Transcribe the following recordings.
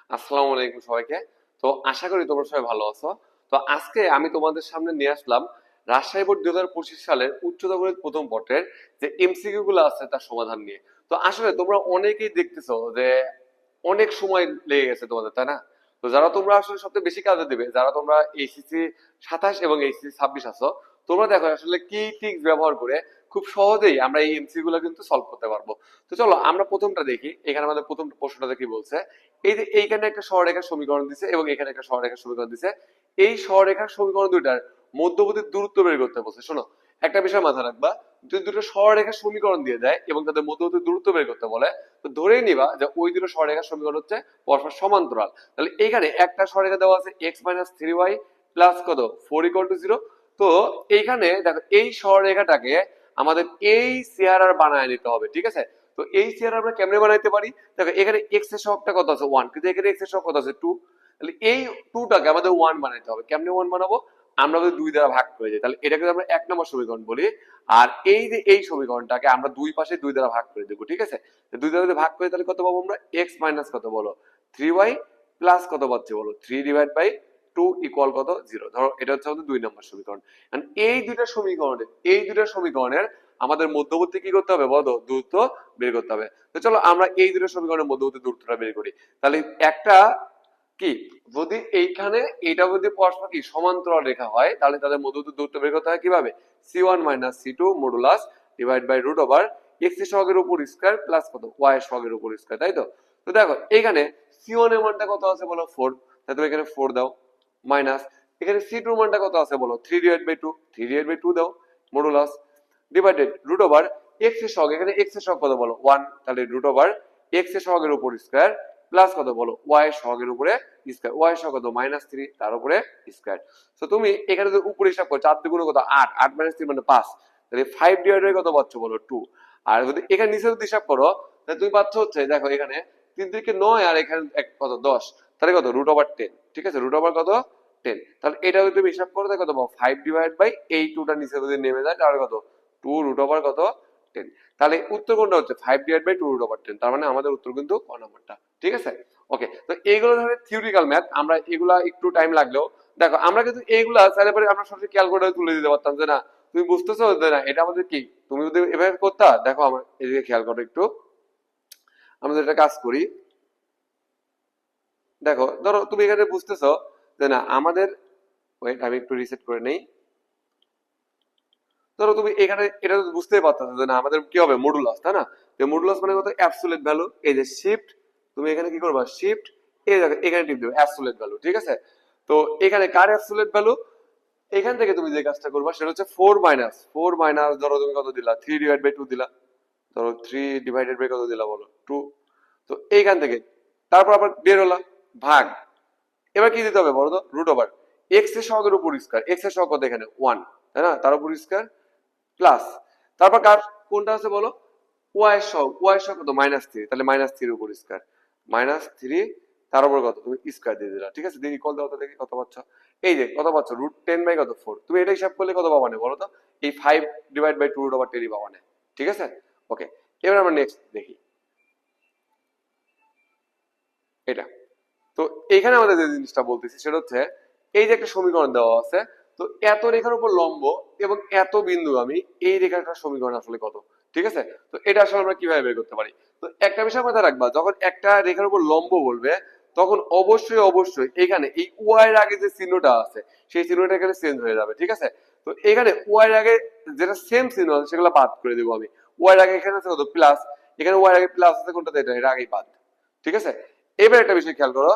আসসালামু আলাইকুম সবাইকে। তো আশা করি তোমরা সবাই ভালো আছো। তো আজকে আমি তোমাদের সামনে নিয়ে আসলাম রাজশাহী বোর্ড 2025 সালের উচ্চতর গণিত প্রথম পত্রের যে এমসিকিউ গুলো আছে তার সমাধান নিয়ে। তো আসলে তোমরা অনেকেই দেখতেছো যে অনেক সময় লেগে গেছে তোমাদের, তাই না? তো যারা তোমরা আসলে সবচেয়ে বেশি কাজে দিবে, যারা তোমরা এইচএসসি 27 এবং এইচএসসি 26 আছো, তোমরা দেখো আসলে কি ট্রিক্স ব্যবহার করে খুব সহজেই আমরা এই এমসিকিউ গুলো কিন্তু সলভ করতে পারবো। তো চলো আমরা প্রথমটা দেখি। এখানে আমাদের প্রথম প্রশ্নটা কি বলছে। এই যে এইখানে একটা সরলরেখার সমীকরণ দিছে এবং এখানে একটা সরলরেখার সমীকরণ দিছে। এই সরলরেখার সমীকরণ দুইটার মধ্যবর্তী দূরত্ব বের করতে বলছে। শোনো, একটা বিষয় মাথায় রাখবা, যদি দুটো সরলরেখার সমীকরণ দিয়ে দেয় এবং তাদের মধ্যবর্তী দূরত্ব বের করতে বলে, তো ধরেই নিবা যে ওই দুটো সরলরেখার সমীকরণ হচ্ছে পরস্পর সমান্তরাল। তাহলে এখানে একটা সরলরেখা দেওয়া আছে x - 3y প্লাস কত 4 = 0। তো এইখানে দেখো এই সরলরেখাটাকে আমাদের এই চেহারার বানায় নিতে হবে, ঠিক আছে? তো এই চেহারা আমরা কেমনে বানাইতে পারি? দেখো এখানে x এর সহগটা কত আছে 1, কিন্তু এখানে x এর সহগ কত আছে 2। তাহলে এই 2 টাকে আমাদের 1 বানাইতে হবে। কেমনে 1 বানাবো? আমরা যদি 2 দ্বারা ভাগ করে যাই, তাহলে এটাকে আমরা এক নম্বর সমীকরণ বলি। আর এই যে এই সমীকরণটাকে আমরা দুই পাশে 2 দ্বারা ভাগ করে দেব, ঠিক আছে? তো 2 দ্বারা যদি ভাগ করে তাহলে কত পাবো আমরা? x মাইনাস কত বলো 3y প্লাস কত পাচ্ছি বলো 3/2 ইকুয়াল কত 0। ধরো এটা হচ্ছে আমাদের 2 নম্বর সমীকরণ। And এই দুইটা সমীকরণের আমাদের মধ্যবর্তী কি করতে হবে বলো? দূরত্ব বের করতে হবে। তো চলো আমরা এই দুটো সমীকরণের মধ্যবর্তী দূরত্বটা বের করি। তাহলে একটা কি, যদি এইখানে এটা যদি পরস্পর কি সমান্তরাল রেখা হয়, তাহলে তাদের মধ্যবর্তী দূরত্ব বের করতে হয় কিভাবে? c1 - c2 modulus divide by root over x এর সহগের উপর স্কয়ার প্লাস কত y এর সহগের উপর স্কয়ার, তাই তো? তো দেখো এখানে c1 এর মানটা কত আছে বলো 4, তাহলে তুমি এখানে 4 দাও, মাইনাস এখানে c2 এর মানটা কত আছে বলো 3/2, 3/2 দাও, modulus divided root over x এর সহগ, এখানে x এর সহগ কত বলো 1, তাহলে রুট ওভার x এর সহগের উপর স্কয়ার প্লাস কত বলো y এর সহগের উপরে স্কয়ার, y এর সহগ কত -3 তার উপরে স্কয়ার। তো তুমি এখানে যদি উপরে হিসাব করো 4 দুগুণে কত 8, 8 - 3 মানে 5, তাহলে 5 ডিভাইডেড বাই কত পাচ্ছ বলো 2। আর যদি এখানে নিচে যদি হিসাব করো তাহলে তুমি পাচ্ছ হচ্ছে দেখো এখানে 3 থেকে 9 আর এখানে কত 10, তাহলে কত রুট ওভার 10, ঠিক আছে? রুট ওভার কত 10। তাহলে এটা যদি তুমি হিসাব করো তাহলে কত পাবো 5 ডিভাইড বাই এই 2টা নিচে যদি নেমে যায় তাহলে কত 2 রুট ওভার কত 10। তাহলে উত্তর কোনটা হচ্ছে 5 ডিভাইড বাই 2 রুট ওভার 10। তার মানে আমাদের উত্তর কিন্তু ক নাম্বারটা, ঠিক আছে? ওকে, তো এইগুলো ধরে থিওরিক্যাল ম্যাথ, আমরা এগুলা একটু টাইম লাগলেও দেখো আমরা কিন্তু এইগুলা চাইলে পরে আমরা সরাসরি ক্যালকুলেটরে তুলে দিতে পারতাম যে না তুমি বুঝতেছো যে না এটা আমাদের কি, তুমি যদি এভাবে করতা। দেখো আমার এদিকে খেয়াল করো একটু, আমরা একটা কাজ করি। দেখো ধরো তুমি এখানে বুঝতেছো যে না আমাদের, ওয়েট আমি একটু রিসেট করে নেই। ধরো তুমি এখানে এটা বুঝতেই পারতেছো যে না আমাদের কি হবে মডুলাস, তাই না? তো মডুলাস মানে কত অ্যাবসলিউট ভ্যালু। এই যে শিফট, তুমি এখানে কি করবা শিফট এই দেখো এখানে টিপ দেবে অ্যাবসলিউট ভ্যালু, ঠিক আছে? তো এখানে কার অ্যাবসলিউট ভ্যালু, এখান থেকে তুমি যে কাজটা করবা সেটা হচ্ছে 4 মাইনাস ধরো তুমি কত দিলা 3/2 দিলা, ধরো 3/2 কত দিলা বলো 2। তো এইখান থেকে তারপর আবার বের হলা ভাগ, এবার কি দিতে হবে বলো তো রুট ওভার এক্স এর সহগের উপর স্কয়ার, এক্স এর সহগ কত এখানে 1, তাই না? তার উপর স্কয়ার প্লাস তারপর কার কোনটা আছে বলো ওয়াই এর সহগ, ওয়াই এর সহগ কত -3, তাহলে -3 এর উপর স্কয়ার, -3 তার উপর কত তুমি স্কয়ার দিয়ে দিলা, ঠিক আছে? দেখি কল দাও তো দেখি কত পাচ্ছ। এই যে কত পাচ্ছ √10 বাই কত 4, তুমি এটা হিসাব করলে কত পাবা না বলো তো? এই 5 ডিভাইড বাই 2 √10 পাবা না, ঠিক আছে? ওকে, এবার আমরা নেক্সট দেখি এটা। তো এখানে আমাদের যে জিনিসটা বলতেছি সেটা হচ্ছে এই যে একটা সমীকরণ দেওয়া আছে, তো এত রেখার উপর লম্ব এবং এত বিন্দু আমি এই রেখাটার সমীকরণ আসলে কত, ঠিক আছে? তো এটা আসলে আমরা কিভাবে বের করতে পারি? তো একটা বিষয় মাথায় রাখবা, যখন একটা রেখার উপর লম্ব বলবে তখন অবশ্যই অবশ্যই এখানে এই ওয়াই এর আগে যে চিহ্নটা আছে সেই চিহ্নটা এখানে চেঞ্জ হয়ে যাবে, ঠিক আছে? তো এখানে ওয়াই এর আগে যেটা সেম চিহ্ন আছে সেগুলো বাদ করে দেবো আমি। ওয়াই এর আগে এখানে আছে কত প্লাস, এখানে ওয়াই এর আগে প্লাস আছে কোনটা, এটা এর আগেই বাদ, ঠিক আছে? এবার একটা বিষয় খেয়াল করো,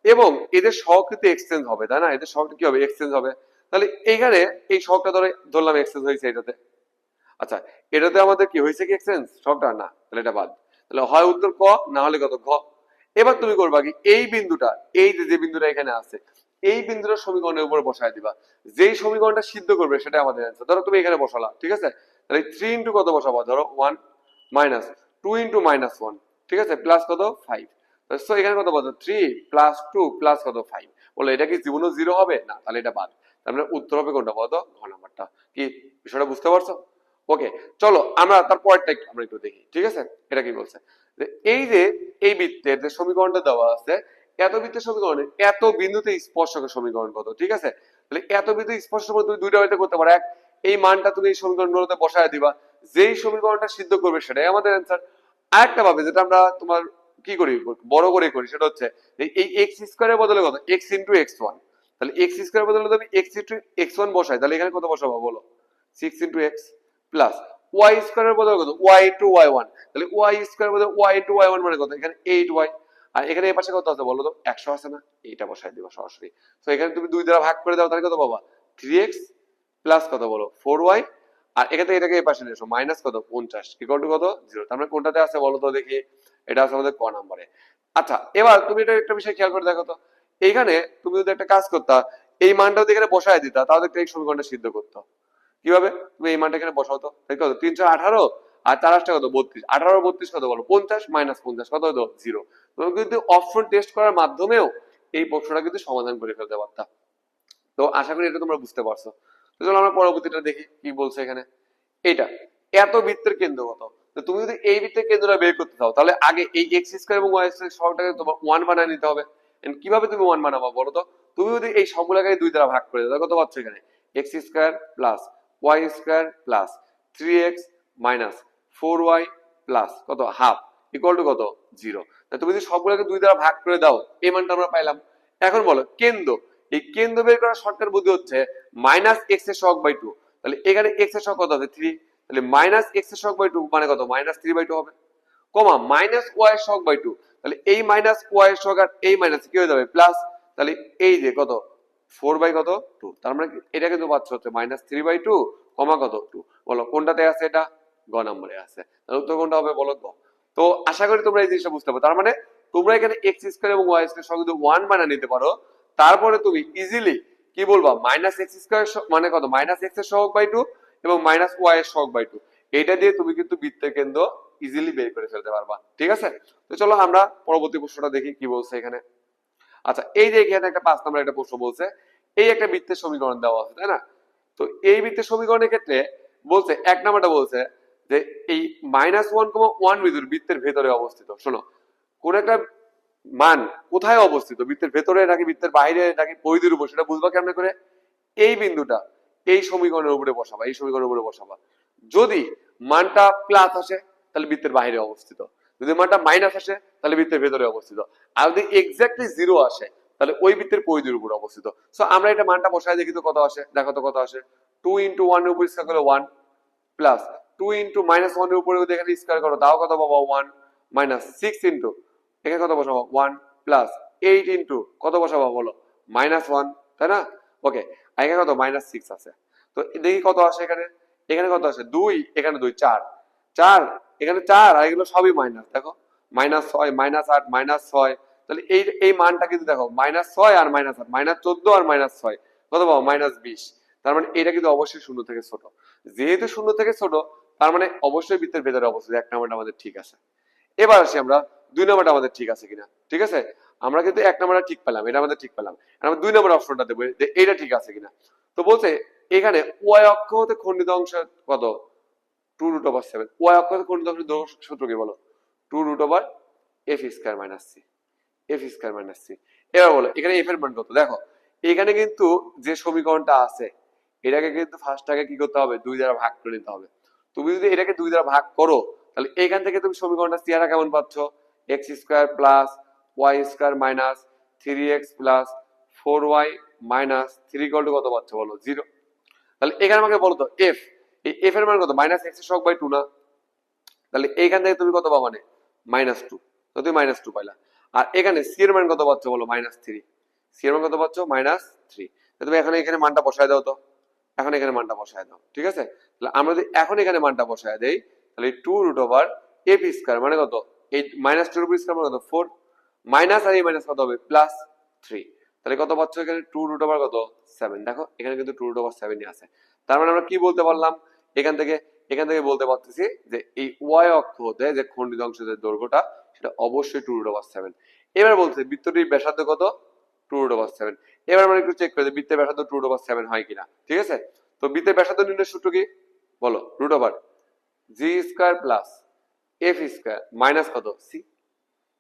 এবং এদের সহগ কিন্তু এক্সচেঞ্জ হবে, তাই না? এদের সহগটা কি হবে এক্সচেঞ্জ হবে। তাহলে এইখানে এই সহগটা ধরে ধরলাম এক্সচেঞ্জ হয়েছে এটাতে, আচ্ছা এটাতে আমাদের কি হয়েছে কি এক্সচেঞ্জ সহগটা না, তাহলে এটা বাদ। তাহলে হয় উত্তর ক, না হলে কত ঘ। এবার তুমি করবা কি এই বিন্দুটা, এই যে বিন্দুটা এখানে আছে এই বিন্দুটার সমীকরণের উপর বসায় দিবা, যেই সমীকরণটা সিদ্ধ করবে সেটা আমাদের অ্যান্সার। ধরো তুমি এখানে বসালা, ঠিক আছে? তাহলে 3 ইন্টু কত বসাবো ধরো 1 মাইনাস 2 ইন্টু -1, ঠিক আছে? প্লাস কত 5। তো এখানে কত বলতো 3 প্লাস 2 প্লাস কত 5, বলে এটা কি জীবনও জিরো হবে না, তাহলে এটা বাদ। তার মানে উত্তর হবে কোনটা বলতো ঘ নাম্বারটা। কি বিষয়টা বুঝতে পারছো? ওকে, চলো আমরা তারপরটা আমরা একটু দেখি, ঠিক আছে? এটা কি বলছে যে এই যে এই বৃত্তের যে সমীকরণটা দেওয়া আছে এত বৃত্তের সমীকরণে এত বিন্দুতে স্পর্শকের সমীকরণ কত, ঠিক আছে? তাহলে এত বিন্দু স্পর্শ তুমি দুইটা হইতে করতে পারো। এক, এই মানটা তুমি এই সমীকরণগুলোতে বসায় দিবা, যেই সমীকরণটা সিদ্ধ করবে সেটাই আমাদের অ্যান্সার। আরেকটা ভাবে যেটা আমরা তোমার কি করি, বড় করে করি, সেটা হচ্ছে এই এক্স স্কোয়ারের বদলে কত, এক্স ইন্টু এক্স ওয়ান। তাহলে এক্স স্কোয়ারের বদলে তুমি এক্স ইন্টু এক্স ওয়ান বসাই, তাহলে এখানে কত বসাবো বলো, six into x plus y স্কোয়ারের বদলে কত, ওয়াই ইন্টু ওয়াই ওয়ান। তাহলে ওয়াই স্কোয়ারের বদলে ওয়াই ইন্টু ওয়াই ওয়ান মানে কত, এখানে এইট ওয়াই। আর এখানে এই পাশে কত আছে বলো তো, 100 আছে না, এইটা বসাই দিবা সরাসরি। তো এখানে তুমি দুই দ্বারা ভাগ করে দাও, তাহলে কত পাবা, 3x প্লাস কত বলো, 4y। আর এখান থেকে এটাকে এই পাশে নিয়ে এসো, মাইনাস কত, 50 ইকুয়াল টু কত, 0। তার মানে কোনটাতে আছে বলো তো দেখি, এটা আছে আমাদের ক নম্বরে। আচ্ছা, এবার তুমি এটা একটা বিষয় খেয়াল করে দেখো তো, এইখানে তুমি যদি একটা কাজ করতা, এই মানটা যদি এখানে বসায় দিতা, তাহলে একটা এই সমীকরণটা সিদ্ধ করতো। কিভাবে, তুমি এই মানটা এখানে বসাও তো, কত, 318 আর 4 কত, 32, 18 32 কত বলো, 50 মাইনাস 50 কত হতো, 0। তুমি কিন্তু অপশন টেস্ট করার মাধ্যমেও এই প্রশ্নটা কিন্তু সমাধান করে ফেলতে পারতা। তো আশা করি এটা তোমরা বুঝতে পারছো। তো চলো আমরা পরবর্তীটা দেখি কি বলছে এখানে। এটা এত বৃত্তের কেন্দ্র কত, তো তুমি যদি এই বৃত্তের কেন্দ্রটা বের করতে চাও, তাহলে আগে এই এক্স স্কয়ার এবং ওয়াই স্কয়ার সবটাকে তোমার ওয়ান বানায় নিতে হবে। কিভাবে তুমি ওয়ান বানাবো বলো তো, তুমি যদি এই সবগুলোকে দুই দ্বারা ভাগ করে দাও, কত পাচ্ছ এখানে, x square plus y square plus 3x minus 4y plus কত হাফ ইকুয়াল টু কত, 0। তুমি যদি সবগুলোকে দুই দ্বারা ভাগ করে দাও, এই মানটা আমরা পাইলাম। এখন বলো কেন্দ্র, এই কেন্দ্র বের করার শর্টকাট বুদ্ধি হচ্ছে মাইনাস এক্স এর সহগ বাই টু। তাহলে এখানে এক্স এর সহগ কত আছে, 3। তাহলে মাইনাস এক্স এর সহগ বাই টু মানে কত, মাইনাস 3/2 হবে, কমা মাইনাস ওয়াই এর সহগ বাই টু। তাহলে এই মাইনাস ওয়াই এর সহগ আর এই মাইনাস কি হয়ে যাবে, প্লাস। তাহলে এই যে কত, 4/2, তার মানে এটা কিন্তু পাচ্ছ হচ্ছে মাইনাস 3/2 কমা কত, 2। বলো কোনটাতে আছে, এটা গ নম্বরে আছে। তাহলে উত্তর কোনটা হবে বলো তো। তো আশা করি তোমরা এই জিনিসটা বুঝতে পারো। তার মানে তোমরা এখানে এক্স স্কয়ার এবং ওয়াই স্কয়ার সহ যদি ওয়ান বানিয়ে নিতে পারো, তারপরে তুমি ইজিলি কি বলবা, মাইনাস এক্স স্কয়ার মানে কত, মাইনাস এক্স এর সহগ বাই টু এবং মাইনাস ওয়াই এর সহগ বাই টু। এইটা দিয়ে তুমি কিন্তু বৃত্তের কেন্দ্র ইজিলি বের করে ফেলতে পারবা, ঠিক আছে? তো চলো আমরা পরবর্তী প্রশ্নটা দেখি কি বলছে এখানে। আচ্ছা, এই যে এখানে একটা 5 নম্বর একটা প্রশ্ন বলছে, এই একটা বৃত্তের সমীকরণ দেওয়া আছে, তাই না? তো এই বৃত্তের সমীকরণের ক্ষেত্রে বলছে, এক নাম্বারটা বলছে যে এই -1,1 বিন্দুর বৃত্তের ভেতরে অবস্থিত। শোনো, কোন একটা মান কোথায় অবস্থিত, বৃত্তের ভেতরে নাকি বৃত্তের বাইরে নাকি পরিধির উপর, সেটা বুঝবা কেমনে করে, এই বিন্দুটা এই সমীকরণের উপরে বসাবা, এই সমীকরণের উপরে বসাবা। যদি মানটা প্লাস আসে তাহলে বৃত্তের বাইরে অবস্থিত, যদি মানটা মাইনাস আসে তাহলে বৃত্তের ভেতরে অবস্থিত, আর যদি এক্স্যাক্টলি 0 আসে তাহলে ওই বৃত্তের পরিধির উপর অবস্থিত। সো আমরা এটা মানটা বসায় দেখি তো কত আসে, দেখো তো কত আসে। 2 ইন্টু 1 এর উপর স্কয়ার করলে 1 প্লাস 2 ইন্টু -1 এর উপরে যদি এখানে স্কয়ার করো তাও কত পাবো, 1 মাইনাস 6 ইন্টু এখানে কত বসাবো, 1 প্লাস 8 ইন্টু কত বসাবো বলো, -1, তাই না? ওকে, আর এখানে কত, -6 আছে। তো দেখি কত আসে এখানে, এখানে কত আসে, 2, এখানে 2, 4, 4, এখানে 4, আর এগুলো সবই মাইনাস। দেখো -6 -8 -6, তাহলে এই মানটা কিন্তু দেখো -6 আর -8, -14 আর -6 কত পাবো, -20। তার মানে এটা কিন্তু অবশ্যই শূন্য থেকে ছোট। যেহেতু শূন্য থেকে ছোট, তার মানে অবশ্যই বৃত্তের ভেতরে অবস্থিত। এক নাম্বারটা আমাদের ঠিক আছে। এবার আসি আমরা 2 নাম্বারটা আমাদের ঠিক আছে কিনা, ঠিক আছে? আমরা কিন্তু এক নাম্বারটা ঠিক পেলাম, এটা আমাদের ঠিক পেলাম। আমরা 2 নাম্বার অপশনটা দেবো যে এটা ঠিক আছে কিনা। তো বলছে এখানে ওয়াই অক্ষ হতে খণ্ডিত অংশ কত, 2√7। ওয়াই অক্ষ হতে খণ্ডিত অংশের দৈর্ঘ্য সূত্র কি বলো, 2√f² - c, f²-c। এবার বলো এখানে f এর মান কত, দেখো এখানে কিন্তু যে সমীকরণটা আছে এটাকে কিন্তু ফার্স্ট আগে কি করতে হবে, 2 দ্বারা ভাগ করে নিতে হবে। তুমি যদি এটাকে 2 দ্বারা ভাগ করো, তাহলে এখান থেকে তুমি সমীকরণটা চেহারা কেমন পাচ্ছ, x² plus y² minus 3x plus 4y minus 3 equal to কত পাচ্ছ বলো, 0। তাহলে এখানে আমাকে বলো তো f, এই f এর মান কত, -x এর সহগ বাই 2 না? তাহলে এইখান থেকে তুমি কত পাবা, মানে -2, তো তুমি -2 পাইলা। আর এখানে c এর মান কত পাচ্ছ বলো, -3, c এর মান কত পাচ্ছ, -3। তুমি এখন এখানে মানটা বসায় দাও তো, এখন এখানে মানটা বসায় দাও, ঠিক আছে? তাহলে আমরা যদি এখন এখানে মানটা বসায় দেই, তাহলে 2√f² মানে কত, এই -2 এর উপর স্কয়ার মানে কত, 4, মাইনাস আর এই মাইনাস কত হবে, +3। তাহলে কত পাচ্ছ এখানে, 2√, কত, 7। দেখো এখানে কিন্তু 2√7 ই আছে। তার মানে আমরা কি বলতে পারলাম এখান থেকে বলতে পারতেছি যে এই ওয়াই অক্ষ হতে যে খণ্ডিত অংশের দৈর্ঘ্যটা সেটা অবশ্যই 2√7। এবার বলতে বৃত্তটির ব্যাসার্ধ কত, 2√7। এবার আমরা একটু চেক করে বৃত্তের ব্যাসার্ধ 2√7 হয় কিনা, ঠিক আছে? তো বৃত্তের ব্যাসার্ধ নির্ণয়ের সূত্র কি বলো, √g² প্লাস f² মাইনাস কত, c।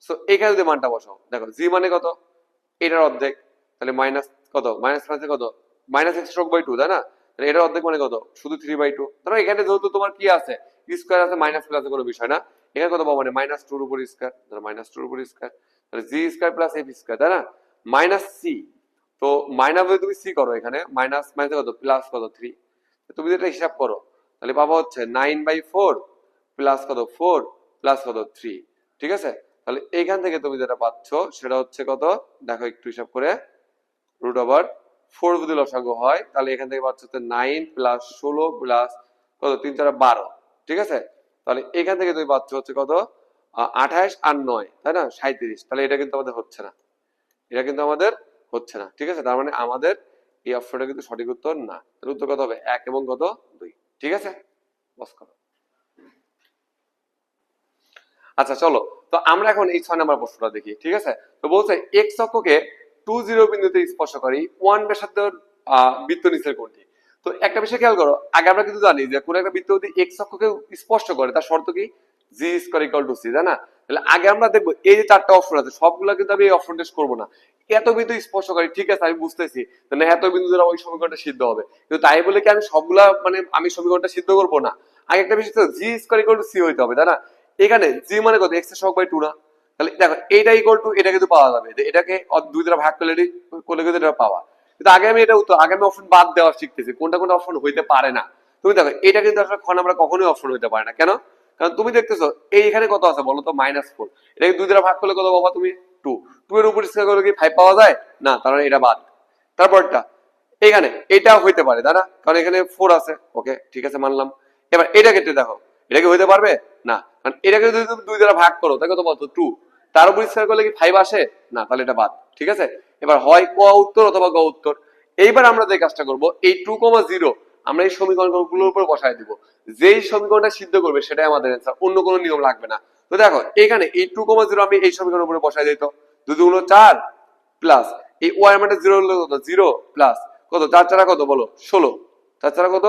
সো এখানে যদি মানটা বসাও, দেখো জি মানে কত, এটার অর্ধেক, তাহলে মাইনাস কত, মাইনাস প্লাসে কত, minus x stroke by two, তাই না? তাহলে এটার অর্ধেক মানে কত, শুধু 3/2। ধরো এখানে যেহেতু তোমার কি আছে, স্কোয়ার আছে, মাইনাস প্লাসে কোনো বিষয় না, এখানে কত পাবো মানে মাইনাস টুর উপর স্কোয়ার, ধরো মাইনাস টুর উপর স্কোয়ার, তাহলে G square plus F square, তাই না? মাইনাস সি, তো মাইনাস যদি তুমি সি করো, এখানে মাইনাস মাইনাস কত, প্লাস কত 3, তুমি যেটা হিসাব করো তাহলে পাবো হচ্ছে 9/4 প্লাস কত 4 প্লাস কত 3, ঠিক আছে? তাহলে এইখান থেকে তুমি যেটা পাচ্ছ সেটা হচ্ছে কত, দেখো একটু হিসাব করে, রুট ওভার 4 যদি লসাগু হয় তাহলে এখান থেকে পাচ্ছ হচ্ছে 9 প্লাস 16 প্লাস কত 3 4 12, ঠিক আছে? তাহলে এখান থেকে তুমি পাচ্ছ হচ্ছে কত, 28 আর 9, তাই না, 37। তাহলে এটা কিন্তু আমাদের হচ্ছে না, এটা কিন্তু আমাদের হচ্ছে না, ঠিক আছে? তার মানে আমাদের এই অপশনটা কিন্তু সঠিক উত্তর না। তাহলে উত্তর কত হবে, 1 এবং কত 2, ঠিক আছে? বস করো। আচ্ছা চলো, তো আমরা এখন এই 6 নম্বর প্রশ্নটা দেখি, ঠিক আছে? তো বলছে এক্স অক্ষকে 2 বিন্দুতে স্পর্শকারী 1 ব্যাসার্ধের বৃত্ত নিচের কোণটি। তো একটা বিষয় খেয়াল করো, আগে আমরা কিন্তু জানি যে কোন একটা বৃত্ত যদি এক্স অক্ষকে স্পর্শ করে তার শর্ত কি, জি স্কয়ার ইকুয়াল টু সি, তাই না? তাহলে আগে আমরা দেখবো এই যে 4টা অপশন আছে সবগুলো কিন্তু আমি এই অপশন টেস্ট করবো না। এত বিন্দু স্পর্শকারী, ঠিক আছে আমি বুঝতেছি, মানে এত বিন্দু দ্বারা ওই সমীকরণটা সিদ্ধ হবে, কিন্তু তাই বলে কি আমি সবগুলা মানে আমি সমীকরণটা সিদ্ধ করবো না। আগে একটা বিষয় জি স্কয়ার ইকুয়াল টু সি হইতে হবে, তাই না? এখানে জি মানে কত, এক্স এর সহগ বাই 2 না? তাহলে দেখো এইটা ইকুয়াল টু এটা কিন্তু পাওয়া যাবে, এটাকে 2 দ্বারা ভাগ করলে করলে কিন্তু এটা পাওয়া। কিন্তু আগে আমি এটা উত্তর, আগে আমি অপশন বাদ দেওয়া শিখতেছি, কোনটা কোনটা অপশন হইতে পারে না। তুমি দেখো এটা কিন্তু আসলে খন আমরা কখনোই অপশন হইতে পারে না, কেন? কারণ তুমি দেখতেছো এই এখানে কত আছে বলো তো, -4, এটাকে 2 দ্বারা ভাগ করলে কত পাবা তুমি, 2, 2 এর উপর স্কয়ার করলে কি 5 পাওয়া যায় না? তার মানে এটা বাদ। তারপরটা এখানে এটা হইতে পারে, তাই না? কারণ এখানে 4 আছে, ওকে ঠিক আছে মানলাম। এবার এটা কেটে দেখো, এটা কি হইতে পারবে না? কারণ এটাকে যদি তুমি 2 দ্বারা ভাগ করো তাহলে কত পাচ্ছ 2, তার উপর স্কয়ার করলে কি 5 আসে না? তাহলে এটা বাদ, ঠিক আছে? এবার হয় ক উত্তর অথবা গ উত্তর। এইবার আমরা যে কাজটা করব, এই 2,0 আমরা এই সমীকরণগুলোর উপর বসায় দিব, যেই সমীকরণটা সিদ্ধ করবে সেটাই আমাদের অ্যান্সার, অন্য কোনো নিয়ম লাগবে না। তো দেখো এখানে এই 2,0 আমি এই সমীকরণের উপরে বসায় দিত, 2 2 4 প্লাস এই ওয়াই মানে 0 হলো কত, 0 প্লাস কত 4 4 কত বলো 16, 4 4 কত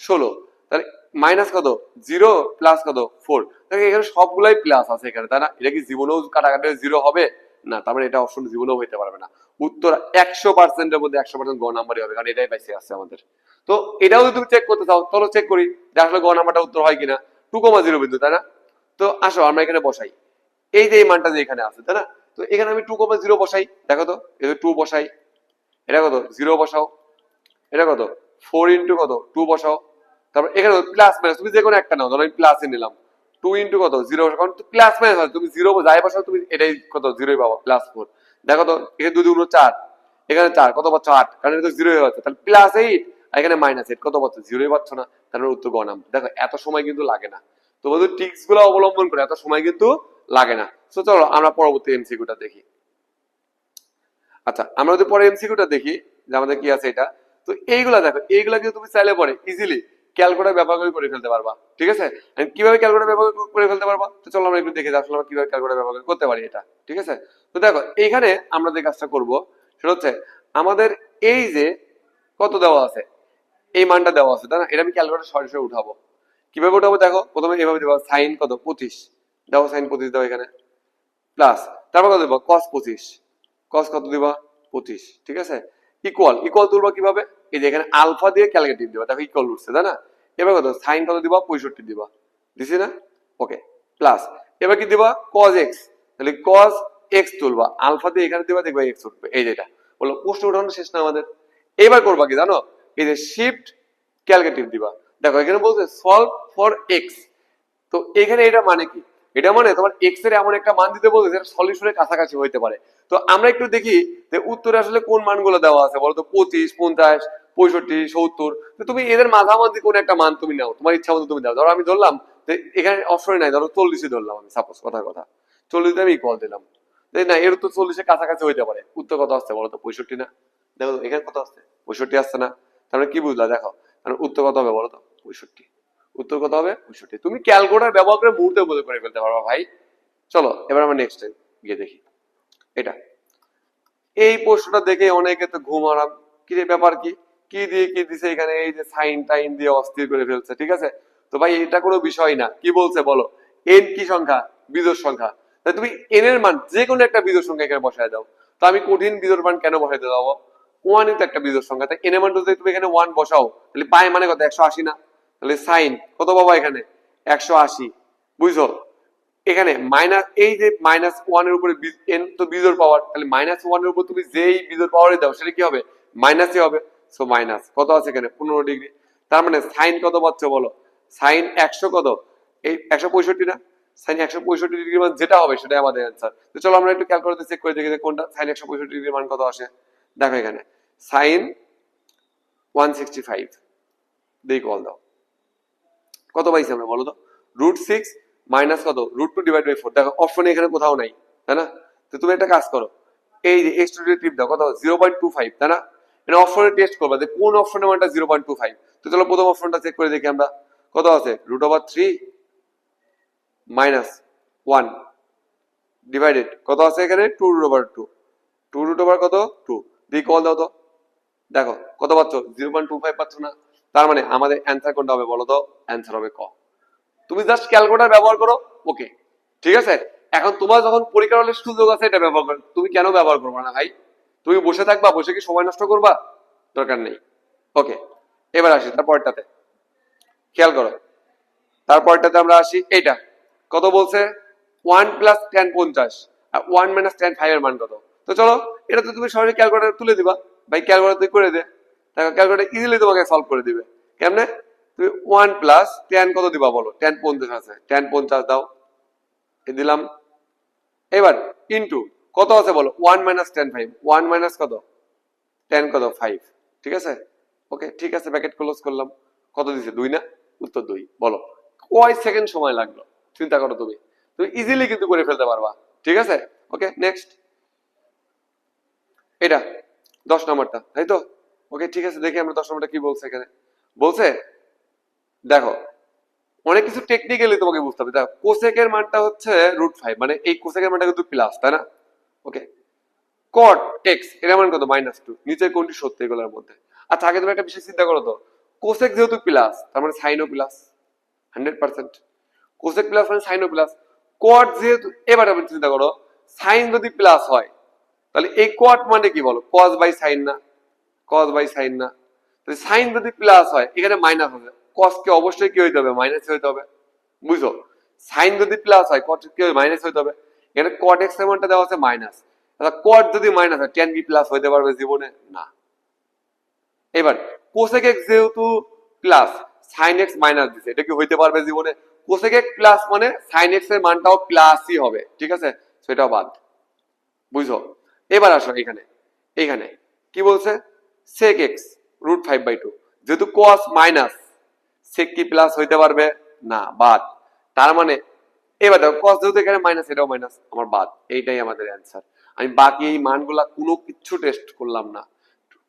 16, তাহলে মাইনাস কত 0 প্লাস কত 4, দেখো এখানে সবগুলাই প্লাস আছে এখানে, তাই না? এটা কি জীবনেও কাটাকাটি 0 হবে না? তার মানে এটা অপশন জীবনেও হইতে পারবে না। উত্তর 100% এর মধ্যে 100% গ নাম্বারই হবে, কারণ এটাই পাইছে আছে আমাদের। তো এটাও যদি তুমি চেক করতে চাও চলো চেক করি যে আসলে গ নাম্বারটা উত্তর হয় কিনা। 2,0 বিন্দু, তাই না? তো আসো আমরা এখানে বসাই, এই যে এই মানটা যে এখানে আছে, তাই না? তো এখানে আমি 2,0 বসাই, দেখো তো এই 2 বসাই, এটা কত 0 বসাও, এটা কত 4 ইন্টু কত 2 বসাও, তারপর এখানে প্লাস মাইনাস তুমি যে কোনো একটা নাও, ধরো আমি প্লাসে নিলাম, 2 ইন্টু কত 0, কারণ প্লাস মাইনাস হয়, তুমি 0 যাই বসাও তুমি এটাই কত 0 পাবো, +4। দেখো তো এখানে 2 2 4, এখানে 4 কত পাচ্ছ 8, কারণ এটা তো 0 হয়ে যাচ্ছে, তাহলে +8 আর এখানে -8 কত পাচ্ছ 0 পাচ্ছ না? তাহলে উত্তর গ নাম্বার। দেখো এত সময় কিন্তু লাগে না, তোমাদের ট্রিক্স গুলো অবলম্বন করে এত সময় কিন্তু লাগে না। তো চলো আমরা পরবর্তী এমসিকিউটা দেখি। আচ্ছা আমরা যদি পরে এমসিকিউটা দেখি যে আমাদের কি আছে এটা, তো এইগুলা দেখো, এইগুলা কিন্তু তুমি চাইলে পরে ইজিলি ক্যালকুলেটর ব্যবহার করে ফেলতে পারবা, ঠিক আছে? কিভাবে ক্যালকুলেটর ব্যবহার করে ফেলতে পারবা, তো চলো আমরা একটু দেখে আসলে আমরা কিভাবে ক্যালকুলেটর ব্যবহার করতে পারি এটা, ঠিক আছে? তো দেখো এইখানে আমরা যে কাজটা করব সেটা হচ্ছে আমাদের এই যে কত দেওয়া আছে, এই মানটা দেওয়া আছে, তাই না? এটা আমি ক্যালকুলেটর সরাসরি উঠাবো। কিভাবে উঠাবো দেখো, প্রথমে এভাবে দেবো সাইন কত 25, দাও সাইন 25 দাও এখানে, প্লাস তারপর কত দেবো cos 25, cos কত দিবা 25, ঠিক আছে? ইকুয়াল ইকুয়াল তুলবা কিভাবে, এই যে এখানে আলফা দিয়ে ক্যালকুলেটিভ দিবা, দেখো ইকুয়াল উঠছে, তাই না? এবার কত সাইন কত দিবা 65 দিবা, দিছি না? ওকে প্লাস এবার কি দিবা cos x, তাহলে cos x তুলবা, আলফা দিয়ে এখানে দিবা, দেখবা x উঠবে, এই যেটা বললো প্রশ্ন উঠানো শেষ না আমাদের। এবার করবা কি জানো, এই যে শিফট ক্যালকুলেটিভ দিবা, দেখো এখানে বলছে সলভ ফর x, তো এখানে এটা মানে কি, এটা মানে তোমার এক্স এর এমন একটা মান দিতে বলছে যেটা সলিউশনের কাছাকাছি হইতে পারে। তো আমরা একটু দেখি যে উত্তরে আসলে কোন মানগুলো দেওয়া আছে, বলতো 25 50 65 70, তো তুমি এদের মাঝামাঝি কোন একটা মান তুমি নাও, তোমার ইচ্ছা মতো তুমি দাও। ধরো আমি ধরলাম যে এখানে অপশনে নাই, ধরো 40 ধরলাম আমি, সাপোজ কথার কথা 40 আমি ইকুয়াল দিলাম, না এর উত্তর 40 এর কাছাকাছি হইতে পারে, উত্তর কত আসছে বলতো 65 না? দেখো এখানে কত আসছে 65 আসছে না? তাহলে কি বুঝলা দেখো, তাহলে উত্তর কত হবে বলতো 65, উত্তর কত হবে 65। তুমি ক্যালকুলেটর ব্যবহার করে মুহূর্তে বলে করে ফেলতে পারবা ভাই। চলো এবার আমরা নেক্সট গিয়ে দেখি এটা। এই প্রশ্নটা দেখে অনেকে তো ঘুম আরাম, কি রে ব্যাপার কি, কি দিয়ে কি দিছে এখানে, এই যে সাইন টাইন দিয়ে অস্থির করে ফেলছে, ঠিক আছে? তো ভাই এটা কোনো বিষয় না, কি বলছে বলো, এন কি সংখ্যা, বিজোড় সংখ্যা, তাই তুমি এন এর মান যে কোনো একটা বিজোড় সংখ্যা এখানে বসায় দাও। তো আমি কঠিন বিজোড় মান কেন বসাইতে যাবো? ওয়ানই তো একটা বিজোড় সংখ্যা, তাই এন এর মানটা যদি তুমি এখানে ওয়ান বসাও তাহলে পাই মানে কত 180 না? তাহলে সাইন কত পাবো এখানে 180। বুঝছো? এখানে মাইনাস এই যে মাইনাস ওয়ান এর উপরে এন তো বিজোড় পাওয়ার, তাহলে মাইনাস ওয়ান এর উপর তুমি যেই বিজোড় পাওয়ারই দাও সেটা কি হবে? মাইনাসই হবে। সো মাইনাস কত আছে এখানে 15 ডিগ্রি। তার মানে সাইন কত পাচ্ছ বলো? সাইন 100 কত? এই 165 না? সাইন 165 ডিগ্রি মান যেটা হবে সেটাই আমাদের অ্যান্সার। তো চলো আমরা একটু ক্যালকুলেটর চেক করে দেখি যে কোনটা সাইন 165 ডিগ্রি মান কত আসে। দেখো এখানে সাইন 165 দিয়ে কল দাও, কত পাইছি আমরা বলো তো? √6 মাইনাস কত √2/4। দেখো অপশন এখানে কোথাও নাই, তাই না? তো তুমি একটা কাজ করো, এই যে x2 টিপ দাও, কত 0.25, তাই না? এটা অপশনে টেস্ট করবা যে কোন অপশনের মানটা 0.25। তো চলো প্রথম অপশনটা চেক করে দেখি আমরা, কত আছে √3 মাইনাস 1 ডিভাইডেড কত আছে এখানে 2√2, 2 কত 2 দিয়ে কল দাও তো, দেখো কত পাচ্ছ 0.25 পাচ্ছ না? তার মানে আমাদের অ্যান্সার কোনটা হবে বলো তো? অ্যান্সার হবে ক। তুমি জাস্ট ক্যালকুলেটর ব্যবহার করো, ওকে ঠিক আছে। এখন তোমার যখন পরীক্ষার হলে সুযোগ আছে এটা ব্যবহার করো, তুমি কেন ব্যবহার করবে না ভাই? তুমি বসে থাকবা, বসে কি সময় নষ্ট করবা? দরকার নেই। ওকে, এবার আসি তারপরটাতে, খেয়াল করো তারপরটাতে আমরা আসি। এইটা কত বলছে 1 প্লাস tan 50 আর 1 মাইনাস tan 5 এর মান কত? তো চলো এটা তো তুমি সরাসরি ক্যালকুলেটর তুলে দিবা, ভাই ক্যালকুলেটর তুই করে দে। দেখো ক্যালকুলেটর ইজিলি তোমাকে সলভ করে দিবে। কেমনে? তুমি 1 প্লাস tan কত দিবা বলো? tan 50 আছে, tan 50 দাও, এ দিলাম। এবার ইনটু কত আছে বলো? 1 মাইনাস tan 5, 1 মাইনাস কত tan কত 5, ঠিক আছে। ওকে ঠিক আছে, ব্র্যাকেট ক্লোজ করলাম। কত দিছে 2 না? উত্তর 2। বলো কয় সেকেন্ড সময় লাগলো? চিন্তা করো, তুমি তুমি ইজিলি কিন্তু করে ফেলতে পারবা, ঠিক আছে। ওকে নেক্সট, এটা 10 নম্বরটা, তাই তো? ওকে ঠিক আছে, দেখি আমরা 10 নম্বরটা কি বলছে এখানে। বলছে দেখো অনেক কিছু টেকনিক্যালি তোমাকে বুঝতে হবে। দেখো কোসেকের মানটা হচ্ছে √5, মানে এই কোসেকের মানটা কিন্তু প্লাস, তাই না? ওকে কট এক্স এর মান কত -2, নিচের কোনটি সত্য এগুলোর মধ্যে? আচ্ছা আগে তুমি একটা বিষয় চিন্তা করো তো, কোসেক যেহেতু প্লাস তার মানে সাইনও প্লাস 100%। কোসেক প্লাস মানে সাইনও প্লাস। কট যেহেতু, এবার আমি চিন্তা করো সাইন যদি প্লাস হয় তাহলে এই কট মানে কি বলো? কস বাই সাইন না? কস বাই সাইন না? তাহলে সাইন যদি প্লাস হয় এখানে মাইনাস হবে, কস কে অবশ্যই কি হইতে হবে? মাইনাস হইতে হবে। বুঝছো? সাইন যদি প্লাস হয় কট কি মাইনাস হইতে হবে। এখানে কট এক্স এর মানটা দেওয়া আছে মাইনাস, কট যদি মাইনাস হয় tan কি প্লাস হইতে পারবে জীবনে? না। এবার কোসেক এক্স যেহেতু প্লাস সাইন এক্স মাইনাস দিছে, এটা কি হইতে পারবে জীবনে? কোসেক এক্স প্লাস মানে সাইন এক্স এর মানটাও প্লাসই হবে, ঠিক আছে, সেটাও বাদ। বুঝো? এবার আসো এখানে, এখানে কি বলছে সেক এক্স √5/2, যেহেতু কস মাইনাস সেক কি প্লাস হইতে পারবে? না, বাদ। তার মানে এবার দেখো কস যেহেতু এখানে মাইনাস, এটাও মাইনাস, আমার বাদ। এইটাই আমাদের অ্যান্সার। আমি বাকি এই মানগুলা কোনো কিচ্ছু টেস্ট করলাম না,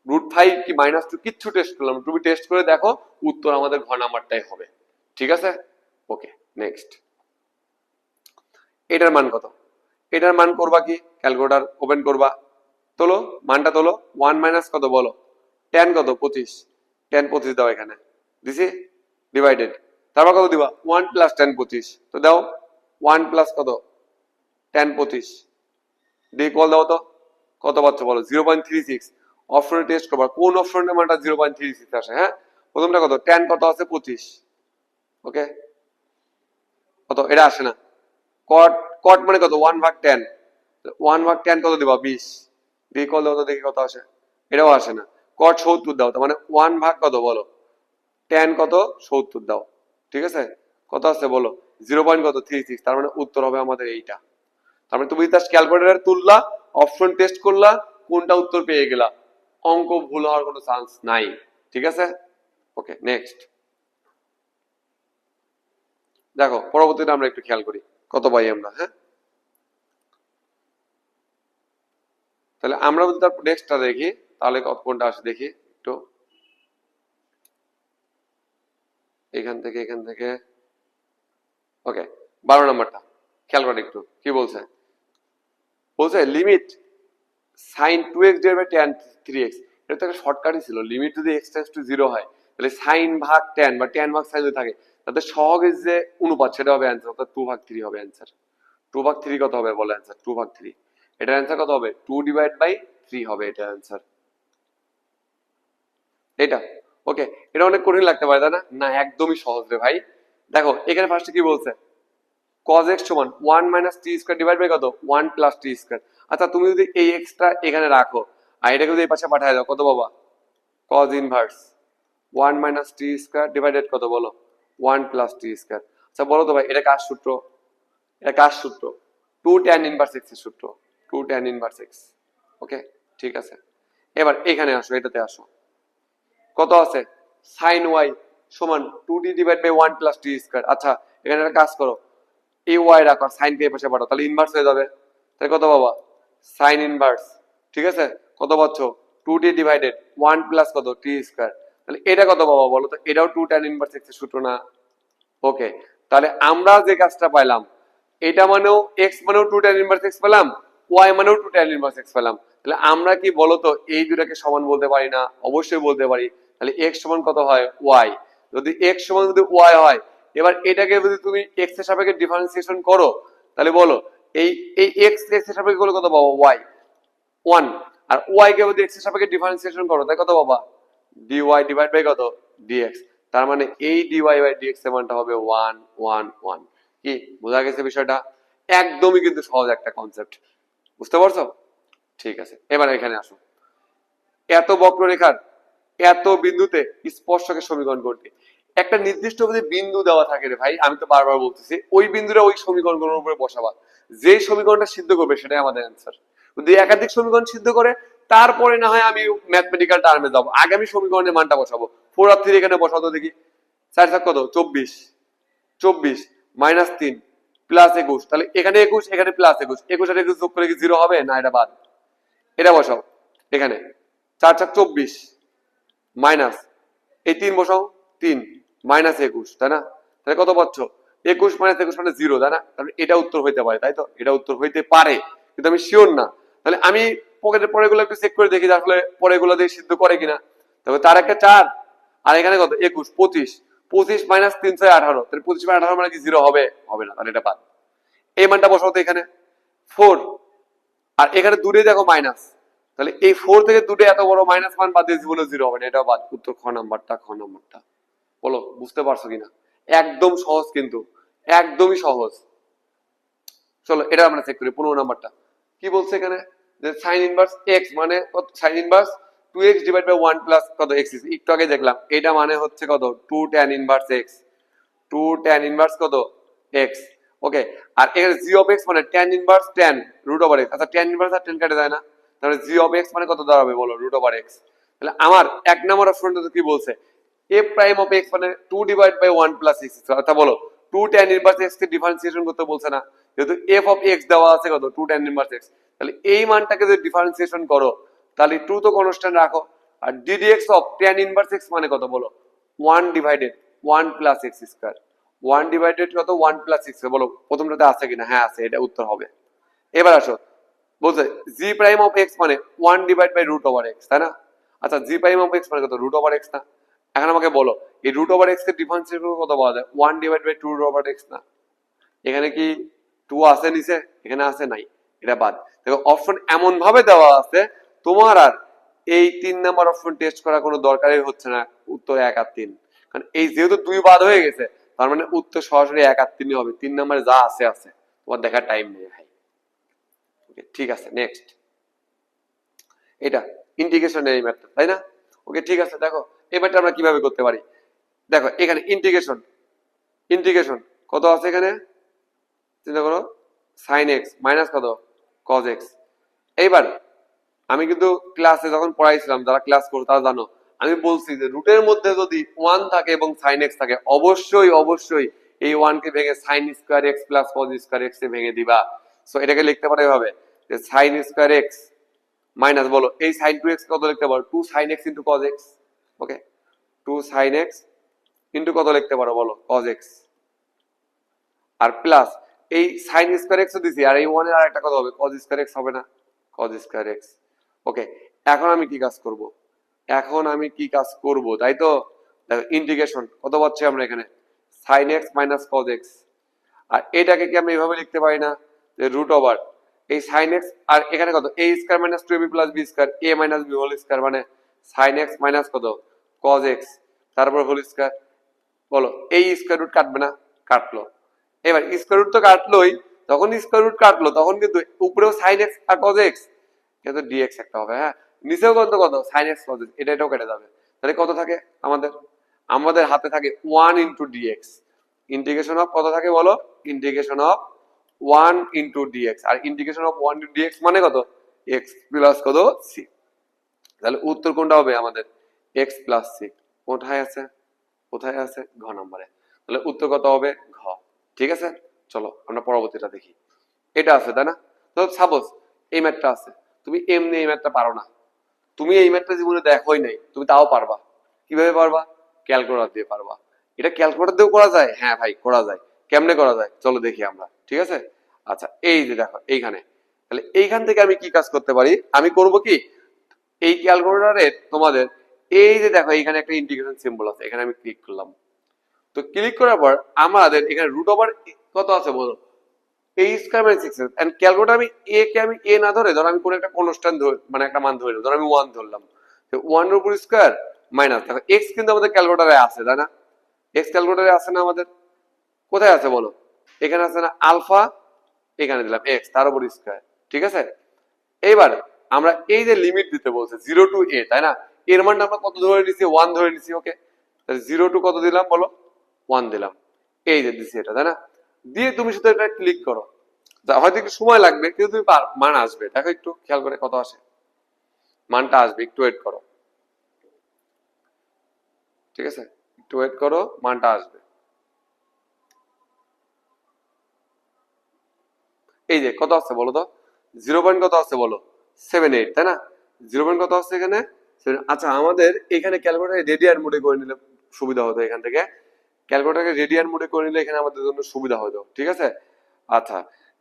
√5 কি -2 কিচ্ছু টেস্ট করলাম না। তুমি টেস্ট করে দেখো, উত্তর আমাদের ঘ নাম্বারটাই হবে, ঠিক আছে। ওকে নেক্সট, এটার মান কত? এটার মান করবা কি, ক্যালকুলেটর ওপেন করবা, তোলো মানটা তোলো। 1 মাইনাস কত বলো? tan কত 25, tan 25 দাও এখানে, দিছি ডিভাইডেড, তারপর কত দিবা? 1 প্লাস tan 25, তো দাও 1 প্লাস কত tan 25 দিয়ে কল দাও তো, কত পাচ্ছ বলো? 0.36। অপশনে টেস্ট করবা কোন অপশনের মানটা 0.36 আসে। হ্যাঁ, প্রথমটা কত tan কত আছে 25, ওকে কত এটা আসে না। কট কট মানে কত 1/10, 1/10 কত দিবা 20 দিয়ে কল দাও তো দেখি কত আসে, এটাও আসে না। কট 70 দাও, তার মানে 1 ভাগ কত বলো tan কত 70 দাও, ঠিক আছে। কত আছে বলো? 0.36, তার মানে উত্তর হবে আমাদের এইটা। তার মানে তুমি জাস্ট ক্যালকুলেটর তুললা, অপশন টেস্ট করলা, কোনটা উত্তর পেয়ে গেলা, অঙ্ক ভুল হওয়ার কোনো চান্স নাই, ঠিক আছে। ওকে নেক্সট, দেখো পরবর্তীটা আমরা একটু খেয়াল করি কত পাই আমরা। হ্যাঁ, তাহলে আমরা যদি তার নেক্সটটা দেখি তাহলে কোনটা আসে দেখি একটু, এখান থেকে এখান থেকে। ওকে 12 নম্বরটা খেয়াল করে একটু কি বলছে। বলছে limit sine 2x divide by tan 3x, এটা তো একটা শর্টকাটই ছিল। লিমিট যদি x টেন্ডস টু 0 হয় তাহলে সাইন ভাগ tan বা tan ভাগ সাইন যদি থাকে তাহলে সহগের যে অনুপাত সেটা হবে অ্যান্সার, অর্থাৎ 2/3 হবে অ্যান্সার। 2/3 কত হবে বলো অ্যান্সার? 2/3। এটার অ্যান্সার কত হবে? 2/3 হবে এটার অ্যান্সার। এটা ওকে, এটা অনেক কঠিন লাগতে পারে তাই না? না, একদমই সহজ রে ভাই। দেখো এখানে ফার্স্টে কি বলছে, cos x সমান 1 minus t square divide by কত 1 প্লাস টি স্কয়ার। আচ্ছা তুমি যদি এই এক্সট্রা এখানে রাখো আর এটাকে যদি এই পাশে পাঠিয়ে দাও কত বাবা, cos inverse 1 minus t square divided কত বলো 1 প্লাস টি স্কয়ার। আচ্ছা বলো তো ভাই এটা কার সূত্র? এটা কার সূত্র? 2 tan ইনভার্স x এর সূত্র, 2 tan ইনভার্স x। ওকে ঠিক আছে, এবার এখানে আসো, এটাতে আসো, কত আছে sin y সমান 2t divide by 1 plus t square. আচ্ছা এখানে একটা কাজ করো, এই ওয়াই রাখো সাইন কে পাশে পাঠাও, তাহলে ইনভার্স হয়ে যাবে। তাহলে কত বাবা সাইন ইনভার্স, ঠিক আছে কত পাচ্ছ 2t ডিভাইডেড 1 প্লাস কত টি স্কয়ার। তাহলে এটা কত বাবা বলো তো, এটাও 2 tan ইনভার্স x এর সূত্র না? ওকে, তাহলে আমরা যে কাজটা পাইলাম, এটা মানেও x মানেও 2 tan ইনভার্স x পেলাম, y মানেও 2 tan ইনভার্স x পেলাম। তাহলে আমরা কি বলতো এই দুটাকে সমান বলতে পারি না? অবশ্যই বলতে পারি। তাহলে x সমান কত হয় y, যদি x সমান যদি y হয়, এবার এটাকে যদি তুমি x এর সাপেক্ষে ডিফারেন্সিয়েশন করো তাহলে বলো এই এই x এর সাপেক্ষে করলে কত পাবো y 1, আর y কে যদি x এর সাপেক্ষে ডিফারেন্সিয়েশন করো তাই কত পাবা dy ডিভাইড বাই কত dx। তার মানে এই dy বাই dx এর মানটা হবে 1 1 1। কি বোঝা গেছে বিষয়টা? একদমই কিন্তু সহজ একটা কনসেপ্ট, বুঝতে পারছো? ঠিক আছে, এবার এখানে আসো, এত বক্ররেখার এত বিন্দুতে স্পর্শকের সমীকরণ করতে একটা নির্দিষ্ট যদি বিন্দু দেওয়া থাকে রে ভাই, আমি তো বারবার বলতেছি ওই বিন্দুটা ওই সমীকরণগুলোর উপরে বসাবা, যে সমীকরণটা সিদ্ধ করবে সেটাই আমাদের অ্যান্সার। যদি একাধিক সমীকরণ সিদ্ধ করে তারপরে না হয় আমি ম্যাথমেটিক্যাল টার্মে যাবো, আগে আমি সমীকরণের মানটা বসাবো। 4/3 এখানে বসাতো দেখি, 4 7 কত 24, 24 মাইনাস 3 প্লাস 21, তাহলে এখানে 21 এখানে প্লাস 21, 21 আর 21 যোগ করে কি 0 হবে না? এটা বাদ, এটা বসাও এখানে 4 4 24 মাইনাস এই 3 বসাও 3 মাইনাস 21, তাই না? তাহলে কত পাচ্ছ 21 মাইনাস 21 মানে 0, তাই না? তাহলে এটা উত্তর হইতে পারে, তাই তো? এটা উত্তর হইতে পারে কিন্তু আমি শিওর না। তাহলে আমি পকেটের পরেগুলো একটু চেক করে দেখি যে আসলে পরেগুলো দিয়ে সিদ্ধ করে কিনা। তবে তার একটা 4 আর এখানে কত 21 25, 25 মাইনাস 3 6 18, তাহলে 25 মাইনাস 18 মানে কি 0 হবে? হবে না, তাহলে এটা বাদ। এই মানটা বসাও তো এখানে 4, আর এখানে দূরে দেখো মাইনাস, তাহলে এই 4 থেকে দূরে এত বড় মাইনাস মান বাদ দিয়ে জীবনে 0 হবে না, এটাও বাদ। উত্তর খ নাম্বারটা, খ নাম্বারটা। বলো বুঝতে পারছো কিনা? একদম সহজ কিন্তু, একদমই সহজ। চলো এটা আমরা চেক করি 15 নাম্বারটা কি বলছে এখানে, যে sin ইনভার্স x মানে sin inverse 2x divide by 1 plus কত x, একটু আগে দেখলাম এটা মানে হচ্ছে কত 2 tan inverse x, 2 tan inverse কত x। ওকে, আর এখানে g অফ x মানে tan inverse tan root over x। আচ্ছা tan ইনভার্স আর tan কাটে যায় না, তাহলে g অফ x মানে কত দাঁড়াবে বলো রুট ওভার x। তাহলে আমার এক নম্বর অপশনটা কি বলছে, f প্রাইম অফ x মানে 2 ডিভাইড বাই 1 প্লাস x। অর্থাৎ বলো 2 tan ইনভার্স x কে ডিফারেন্সিয়েশন করতে বলছে না, যেহেতু f অফ x দেওয়া আছে কত 2 tan ইনভার্স x। তাহলে এই মানটাকে যদি ডিফারেন্সিয়েশন করো তাহলে 2 তো কনস্ট্যান্ট রাখো, আর ddx of tan inverse x মানে কত বলো 1 divided 1 plus x square. 1 divided কত 1 প্লাস x, বলো প্রথমটাতে আছে কিনা? হ্যাঁ আছে, এটা উত্তর হবে। এবার আসো, বলছে g প্রাইম অফ x মানে 1 divide by root over x, তাই না? আচ্ছা g প্রাইম অফ x মানে কত রুট ওভার x না? এখন আমাকে বলো এই রুট ওভার x এর ডিফারেন্সিয়েশন কত পাওয়া যায় 1 divide by 2 root over x না? এখানে কি 2 আছে নিচে? এখানে আছে নাই, এটা বাদ। দেখো অপশন এমন ভাবে দেওয়া আছে তোমার আর এই 3 নাম্বার অপশন টেস্ট করার কোনো দরকারই হচ্ছে না, উত্তর 1 আর 3। কারণ এই যেহেতু 2 বাদ হয়ে গেছে তার মানে উত্তর সরাসরি 1 আর 3 হবে, 3 নাম্বারে যা আছে আছে, তোমার দেখার টাইম নেই ভাই। ওকে ঠিক আছে, নেক্সট এটা ইন্টিগ্রেশনের এই ম্যাথটা, তাই না? ওকে ঠিক আছে, দেখো এই ম্যাথটা আমরা কিভাবে করতে পারি। দেখো এখানে ইন্টিগ্রেশন, ইন্টিগ্রেশন কত আছে এখানে চিন্তা করো sin x মাইনাস কত cos x। এইবার আমি কিন্তু ক্লাসে যখন পড়াইছিলাম, যারা ক্লাস করো তারা জানো আমি বলছি যে রুটের মধ্যে যদি 1 থাকে এবং sin x থাকে অবশ্যই অবশ্যই এই 1 কে ভেঙে sin square x plus cos square x এ ভেঙে দিবা। সো এটাকে লিখতে পারো এভাবে যে sin স্কয়ার x মাইনাস বলো এই sin 2x কত লিখতে পারো 2 sin x into cos x। ওকে 2 sin x into কত লিখতে পারো বলো cos x, আর প্লাস এই sin স্কয়ার x দিছি আর এই 1 এর আরেকটা কত হবে cos স্কয়ার x হবে না, cos স্কয়ার x। ওকে এখন আমি কি কাজ করব, এখন আমি কি কাজ করব তাই তো? দেখো ইন্টিগ্রেশন কত পাচ্ছি আমরা এখানে sin x minus cos x, আর এটাকে কি আমি এভাবে লিখতে পারি না যে রুট ওভার এই সাইন এক্স, আর এখানে কত a square minus 2ab plus b square a minus b whole square, মানে সাইন এক্স মাইনাস কত cos x, তারপর হোল স্কয়ার। বলো এই স্কয়ার রুট কাটবে না? কাটলো। এবার স্কয়ার রুট তো কাটলোই, তখন স্কয়ার রুট কাটলো তখন কিন্তু উপরেও sin x আর cos x, কিন্তু dx একটা হবে। হ্যাঁ, নিচেও কত কত sin x cos x, এটাও কেটে যাবে। তাহলে কত থাকে আমাদের? আমাদের হাতে থাকে 1 ইনটু dx। ইন্টিগ্রেশন অফ কত থাকে বলো? ইন্টিগ্রেশন অফ 1 ইনটু dx, আর ইন্টিগ্রেশন অফ 1 ইনটু dx মানে কত? x প্লাস কত c। তাহলে উত্তর কোনটা হবে আমাদের? x plus c। কোথায় আছে? কোথায় আছে? ঘ নম্বরে। তাহলে উত্তর কত হবে? ঘ। ঠিক আছে, চলো আমরা পরবর্তীটা দেখি। এটা আছে তাই না? তো সাপোজ এই ম্যাথটা আছে, তুমি এমনি এই ম্যাথটা পারো না, তুমি এই ম্যাথটা জীবনে দেখোই নাই, তুমি তাও পারবা। কিভাবে পারবা? ক্যালকুলেটর দিয়ে পারবা। এটা ক্যালকুলেটর দিয়েও করা যায়? হ্যাঁ ভাই করা যায়। কেমনে করা যায় চলো দেখি আমরা, ঠিক আছে? আচ্ছা এই যে দেখো এইখানে, তাহলে এইখান থেকে আমি কি কাজ করতে পারি? আমি করব কি, এই ক্যালকুলেটরে তোমাদের এই যে দেখো এইখানে একটা ইন্টিগ্রেশন সিম্বল আছে, এখানে আমি ক্লিক করলাম। তো ক্লিক করার পর আমাদের এখানে রুট ওভার কত আছে বলো? a square minus 6 and calculator আমি a কে আমি a না ধরে, ধর আমি কোন একটা কনস্ট্যান্ট ধরে মানে একটা মান ধরে, ধর আমি 1 ধরলাম, তো 1 এর উপর স্কয়ার মাইনাস দেখো x কিন্তু আমাদের ক্যালকুলেটরে আছে তাই না? x ক্যালকুলেটরে আছে না আমাদের? কোথায় আছে বলো? এখানে আছে না আলফা, এখানে দিলাম x তার উপর স্কয়ার, ঠিক আছে? এইবার আমরা এই যে লিমিট দিতে বলছে 0 টু a তাই না? এর মানটা আমরা কত ধরে নিছি? 1 ধরে নিছি। ওকে, তাহলে 0 টু কত দিলাম বলো? 1 দিলাম। এই যে দিছি এটা তাই না? দিয়ে তুমি শুধু এটা ক্লিক করো, হয়তো একটু সময় লাগবে কিন্তু তুমি মান আসবে। দেখো একটু খেয়াল করে কত আসে, মানটা আসবে, একটু ওয়েট করো, ঠিক আছে? একটু ওয়েট করো, মানটা আসবে। এই যে কত আছে বলো তো? 0 পয়েন্ট কত আছে বলো? 78 তাই না? 0 পয়েন্ট কত আছে এখানে? আচ্ছা আমাদের এখানে ক্যালকুলেটর রেডিয়ান মোডে করে নিলে সুবিধা হতো। এখান থেকে ক্যালকুলেটরকে রেডিয়ান মোডে করে নিলে এখানে আমাদের জন্য সুবিধা হতো, ঠিক আছে? আচ্ছা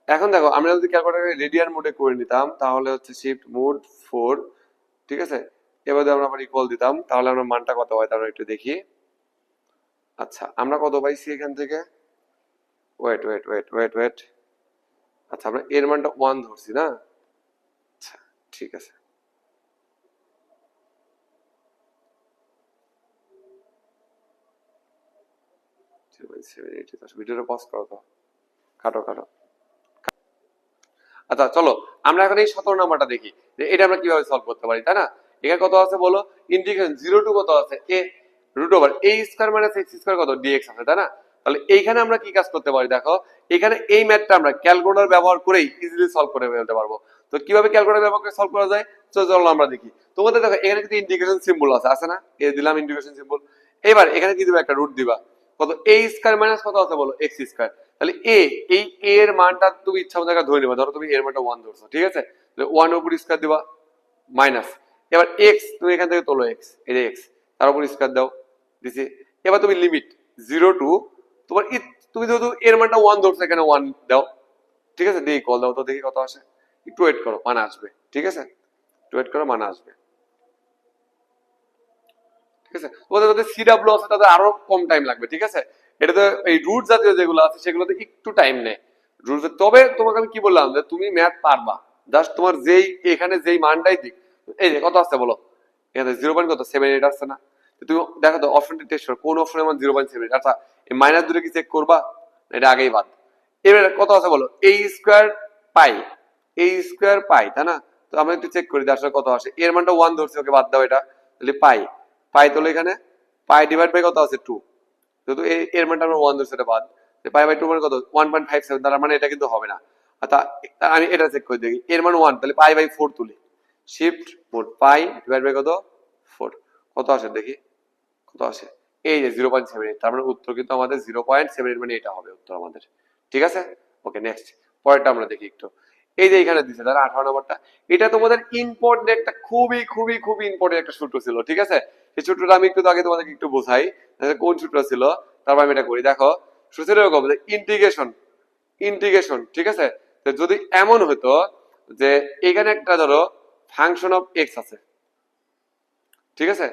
এখন দেখো আমরা যদি ক্যালকুলেটরকে রেডিয়ান মোডে করে নিতাম তাহলে হচ্ছে শিফট মোড 4, ঠিক আছে? এবার যদি আমরা আবার ইকুয়াল দিতাম তাহলে আমরা মানটা কত হয় তাহলে একটু দেখি। আচ্ছা আমরা কত পাইছি এখান থেকে? Wait wait wait wait wait, আচ্ছা আমরা এর মানটা 1 ধরছি না? আচ্ছা ঠিক আছে, ভিডিওটা পজ করো তো, কাটো কাটো। আচ্ছা চলো আমরা এখন এই 17 নাম্বারটা দেখি যে এটা আমরা কিভাবে সলভ করতে পারি তাই না? এখানে কত আছে বলো? ইন্টিগ্রেশন 0 টু কত আছে? a root over a square minus x square কত dx আছে তাই না? তাহলে এইখানে আমরা কি কাজ করতে পারি দেখো, এখানে এই ম্যাথটা আমরা ক্যালকুলেটর ব্যবহার করেই ইজিলি সলভ করে ফেলতে পারবো। তো কিভাবে ক্যালকুলেটর ব্যবহার করে সলভ করা যায় চলো আমরা দেখি। তোমাদের দেখো এখানে কিন্তু ইন্টিগ্রেশন সিম্বল আছে না? এ দিলাম ইন্টিগ্রেশন সিম্বল। এবার এখানে কি দিবা? একটা রুট দিবা। কত? a স্কয়ার মাইনাস কত আছে বলো? x square. তাহলে এই এর মানটা তুমি ইচ্ছা মতো ধরে নিবা। ধরো তুমি এর মানটা 1 ধরছো, ঠিক আছে? তাহলে 1 এর উপর স্কয়ার দিবা মাইনাস, এবার x তুমি এখান থেকে তোলো, x এই যে x তার উপর স্কয়ার দাও দিছি। এবার তুমি লিমিট 0 টু তোমার তুমি যেহেতু এর মানটা 1 ধরছো এখানে 1 দাও, ঠিক আছে? দিয়ে কল দাও তো দেখি কত আসে। একটু ওয়েট করো, মান আসবে, ঠিক আছে? একটু ওয়েট করো, মান আসবে, ঠিক আছে? তোমাদের যদি সিডব্লিউ আছে তাদের আরো কম টাইম লাগবে, ঠিক আছে? এটাতে এই রুট জাতীয় যেগুলো আছে সেগুলোতে একটু টাইম নেয় রুট। তবে তোমাকে আমি কি বললাম যে তুমি ম্যাথ পারবা, জাস্ট তোমার যেই এখানে যেই মানটাই দিক। এই যে কত আসছে বলো? এখানে 0.78 আসছে না? তুমি দেখো তো অপশনটি টেস্ট করো, কোন অপশনে আমার 0.78? আচ্ছা এই মাইনাস দুটো কি চেক করবা? এটা আগেই বাদ। এবার কত আছে বলো? a square pi, a square পাই তাই না? তো আমরা একটু চেক করি আসলে কত আসে। এর মানটা 1 ধরছি, ওকে বাদ দাও এটা। তাহলে পাই, পাই তোলো এখানে, পাই ডিভাইড বাই কত আছে 2, যেহেতু এর মানটা আমরা 1 ধরছি এটা বাদ। পাই বাই 2 মানে কত? 1.57, তার মানে এটা কিন্তু হবে না। আচ্ছা আমি এটা চেক করে দেখি, এর মান 1, তাহলে পাই বাই 4 তুলি, shift mode pi divide by কত? 4, কত আসে দেখি কত আসে? এই যে 0.78, তার মানে উত্তর কিন্তু আমাদের 0.78, মানে এটা হবে উত্তর আমাদের, ঠিক আছে? ওকে নেক্সট, পরেরটা আমরা দেখি একটু। এই যে এখানে দিছে তারা 18 নম্বরটা, এটা তোমাদের ইম্পর্টেন্ট একটা খুবই খুবই খুবই ইম্পর্টেন্ট একটা সূত্র ছিল, ঠিক আছে? এই সূত্রটা আমি একটু আগে তোমাদেরকে একটু বোঝাই কোন সূত্র ছিল, তারপর আমি এটা করি। দেখো সূত্রটা এরকম যে ইন্টিগ্রেশন, ইন্টিগ্রেশন, ঠিক আছে? তো যদি এমন হতো যে এখানে একটা ধরো ফাংশন অফ এক্স আছে, ঠিক আছে?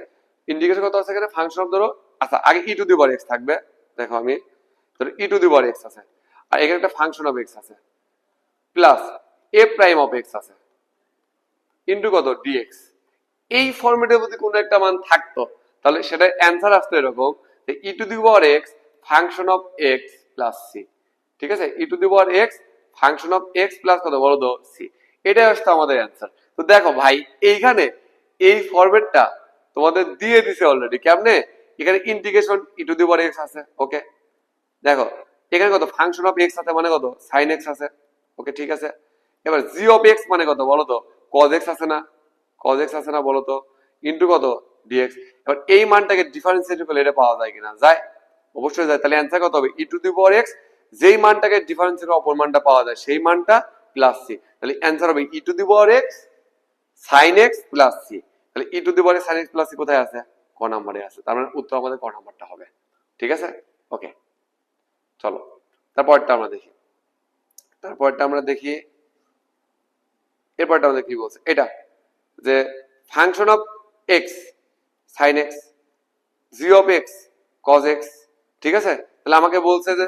ইন্টিগ্রেশন কত আছে এখানে? ফাংশন অফ ধরো, আচ্ছা আগে ই টু দি পাওয়ার এক্স থাকবে, দেখো আমি ধরো ই টু দি পাওয়ার এক্স আছে, আর এখানে একটা ফাংশন অফ এক্স আছে, plus A prime of x আছে ইন্টু কত ডিএক্স। এই ফরম্যাটে যদি কোনো একটা মান থাকতো তাহলে সেটা অ্যান্সার আসতো এরকম যে e to the power x function of x plus c. ঠিক আছে, e to the power x function of x plus কত বলো তো সি। এটাই আসতো আমাদের অ্যান্সার। তো দেখো ভাই এইখানে এই ফরম্যাটটা তোমাদের দিয়ে দিছে অলরেডি। কেমনে? এখানে integration E to the power x আছে, ওকে। দেখো এখানে কত ফাংশন অফ এক্স আছে মানে কত সাইন এক্স আছে, ওকে ঠিক আছে। এবার জি অফ এক্স মানে কত বলো তো কজ এক্স আছে না, কজ এক্স আছে না বলো তো, ইন্টু কত ডিএক্স। এবার এই মানটাকে ডিফারেন্সিয়েট করলে এটা পাওয়া যায় কিনা? যায়, অবশ্যই যায়। তাহলে অ্যান্সার কত হবে e to the power x, যেই মানটাকে ডিফারেন্সিয়েট অপর মানটা পাওয়া যায় সেই মানটা প্লাস সি। তাহলে অ্যান্সার হবে e to the power x sine x plus c. তাহলে e to the power sine x plus c কোথায় আছে? ক নম্বরে আছে। তার মানে উত্তর আমাদের ক নম্বরটা হবে। ঠিক আছে, ওকে। চলো তারপরটা আমরা দেখি। তারপরটা আমরা দেখি, এরপরটা আমাদের কি বলছে এটা যে function of x sine x g of x cos x. ঠিক আছে, তাহলে আমাকে বলছে যে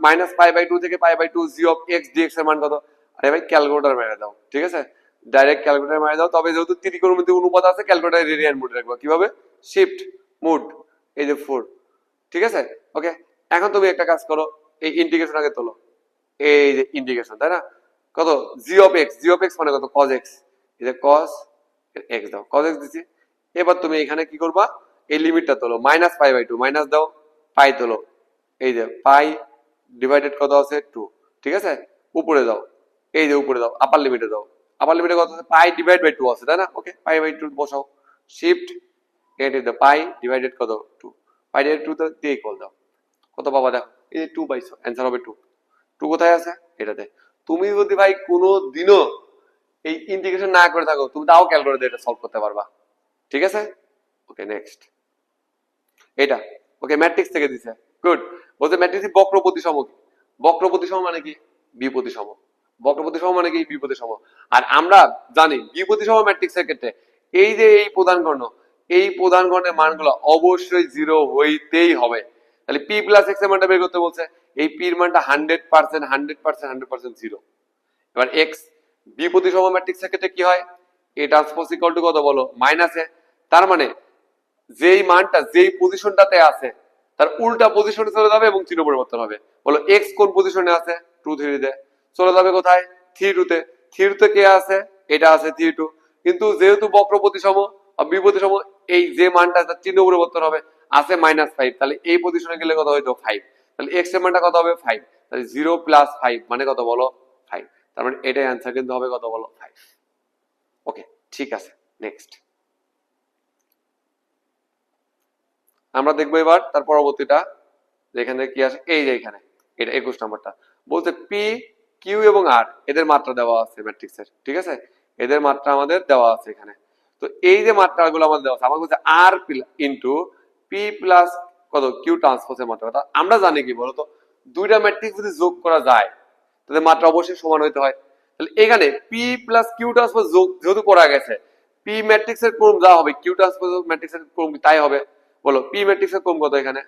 মাইনাস পাই বাই টু থেকে pi by two g of x dx এর মান কত? আরে ভাই ক্যালকুলেটর মেরে দাও। ঠিক আছে, ডাইরেক্ট ক্যালকুলেটর মেরে দাও। তবে যেহেতু ত্রিকোণমিতি অনুপাত আছে ক্যালকুলেটর রেডিয়ান মোড রাখবো। কিভাবে? শিফট মোড, এই যে 4। ঠিক আছে, ওকে। এখন তুমি একটা কাজ করো, এই ইন্টিগ্রেশন আগে তোলো। এই যে ইন্টিগ্রেশন, তাই না? কত g of x, g of x মানে কত কজ এক্স, এই যে কজ এক্স দাও, কজ এক্স দিছি। এবার তুমি এখানে কি করবা, এই লিমিটটা তোলো, minus pi by two, minus দাও, পাই তোলো, এই যে পাই ডিভাইডেড কত আছে 2। ঠিক আছে, উপরে দাও, এই যে উপরে দাও, আপার লিমিটে দাও, আপার লিমিটে কত আছে পাই ডিভাইড বাই 2 আছে, তাই না? ওকে, পাই বাই 2 বসাও, shift at the pi divided কত 2, পাই ডিভাইডেড 2 দিয়ে ইকুয়াল দাও, কত পাবা দেখো, এই যে 2 পাইছো, অ্যান্সার হবে 2। 2 কোথায় আছে? এটাতে। তুমি যদি ভাই কোনো দিনও এই ইন্টিগ্রেশন না করে থাকো তুমি তাও ক্যালকুলেটর এটা সলভ করতে পারবা। ঠিক আছে, ওকে নেক্সট এটা, ওকে ম্যাট্রিক্স থেকে দিছে, গুড। বলতে ম্যাট্রিক্স বক্র প্রতিসম। বক্র প্রতিসম মানে কি? বি প্রতিসম। বক্র প্রতিসম মানে কি? বি প্রতিসম। আর আমরা জানি বি প্রতিসম ম্যাট্রিক্সের ক্ষেত্রে এই যে এই প্রধান কর্ণ, এই প্রধান কর্ণের মানগুলো অবশ্যই জিরো হইতেই হবে। তাহলে পি প্লাস এক্স এর মানটা বের করতে বলছে, এই পির মানটা 100% 100% 100% জিরো। এবার এক্স বি প্রতিসম ম্যাট্রিক্সের ক্ষেত্রে কি হয়? এ ট্রান্সপোজ ইকুয়াল টু কত বলো? মাইনাসে। তার মানে যেই মানটা যেই পজিশনটাতে আছে তার উল্টা পজিশনে চলে যাবে এবং চিহ্ন পরিবর্তন হবে। বলো এক্স কোন পজিশনে আছে? 2 3 তে। চলে যাবে কোথায়? 3 2 তে। 3 তে কে আছে? এটা আছে 3 2। কিন্তু যেহেতু বক্র প্রতিসম আর বি প্রতিসম, এই যে মানটা তার চিহ্ন পরিবর্তন হবে আছে -5, তাহলে এই পজিশনে গেলে কত হইতো 5। তাহলে এক্স এর মানটা কত হবে? 5। তাহলে 0 প্লাস 5 মানে কত বলো? 5। তার মানে এটাই आंसर কিন্তু হবে কত বলো? 5। ওকে ঠিক আছে, নেক্সট আমরা দেখবো এবার তার পরবর্তীটা, যেখানে কি আসে এই যে এখানে এটা 21 নাম্বারটা বলতে পি কিউ এবং আর এদের মাত্রা দেওয়া আছে ম্যাট্রিক্সের। ঠিক আছে, এদের মাত্রা আমাদের দেওয়া আছে এখানে। তো এই যে মাত্রাগুলো আমাদের দেওয়া আছে, আমাকে বলছে আর ইনটু পি প্লাস কত কিউ ট্রান্সপোজের মাত্রা। আমরা জানি কি বলতো, দুইটা ম্যাট্রিক্স যদি যোগ করা যায় তাদের মাত্রা অবশ্যই সমান হইতে হয়। তাহলে এখানে পি প্লাস কিউ ট্রান্সপোজ যোগ যেহেতু করা গেছে, পি ম্যাট্রিক্সের ক্রম যা হবে কিউ ট্রান্সপোজ ম্যাট্রিক্সের ক্রম তাই হবে। বলো পি ম্যাট্রিক্সের ক্রম কত এখানে?